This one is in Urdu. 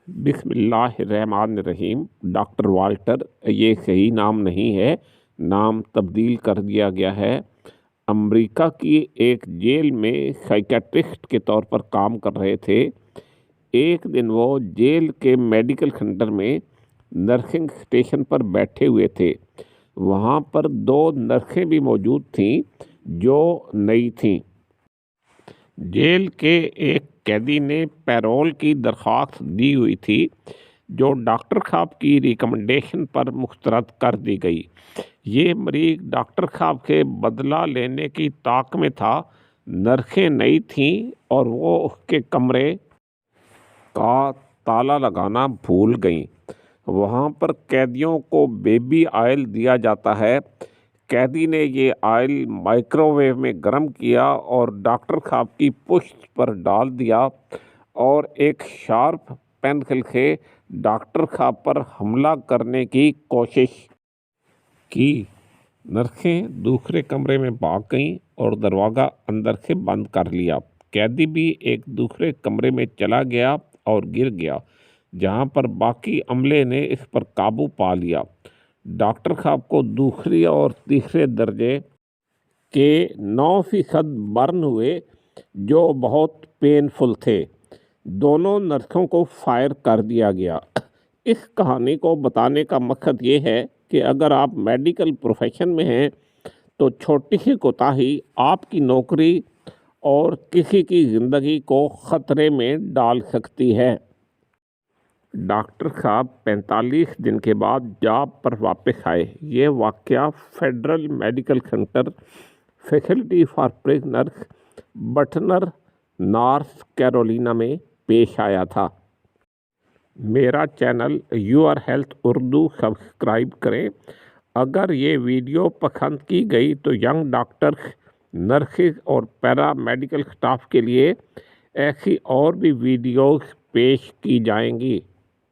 بسم اللہ الرحمن الرحیم۔ ڈاکٹر والٹر یہ صحیح نام نہیں ہے، نام تبدیل کر دیا گیا ہے۔ امریکہ کی ایک جیل میں سائیکیٹرسٹ کے طور پر کام کر رہے تھے۔ ایک دن وہ جیل کے میڈیکل سینٹر میں نرسنگ اسٹیشن پر بیٹھے ہوئے تھے۔ وہاں پر 2 نرسیں بھی موجود تھیں جو نئی تھیں۔ جیل کے ایک قیدی نے پیرول کی درخواست دی ہوئی تھی جو ڈاکٹر صاحب کی ریکمنڈیشن پر مسترد کر دی گئی۔ یہ مریض ڈاکٹر صاحب سے بدلہ لینے کی طاق میں تھا۔ نرسیں نئی تھیں اور وہ اس کے کمرے کا تالا لگانا بھول گئیں۔ وہاں پر قیدیوں کو بیبی آئل دیا جاتا ہے۔ قیدی نے یہ آئل مائکرو ویو میں گرم کیا اور ڈاکٹر صاحب کی پشت پر ڈال دیا اور ایک شارپ پینسل سے ڈاکٹر صاحب پر حملہ کرنے کی کوشش کی۔ نرسیں دوسرے کمرے میں بھاگ گئیں اور دروازہ اندر سے بند کر لیا۔ قیدی بھی ایک دوسرے کمرے میں چلا گیا اور گر گیا، جہاں پر باقی عملے نے اس پر قابو پا لیا۔ ڈاکٹر صاحب کو دوسری اور تیسرے درجے کے 9% برن ہوئے جو بہت پینفل تھے۔ دونوں نرسوں کو فائر کر دیا گیا۔ اس کہانی کو بتانے کا مقصد یہ ہے کہ اگر آپ میڈیکل پروفیشن میں ہیں تو چھوٹی سی کوتاہی آپ کی نوکری اور کسی کی زندگی کو خطرے میں ڈال سکتی ہے۔ ڈاکٹر صاحب 45 دن کے بعد جاب پر واپس آئے۔ یہ واقعہ federal medical centre facility for prisoners Butner North Carolina میں پیش آیا تھا۔ میرا channel your health Urdu subscribe کریں۔ اگر یہ ویڈیو پسند کی گئی تو ینگ ڈاکٹرز، نرسز اور پیرا میڈیکل سٹاف کے لیے ایسی اور بھی ویڈیوز پیش کی جائیں گی۔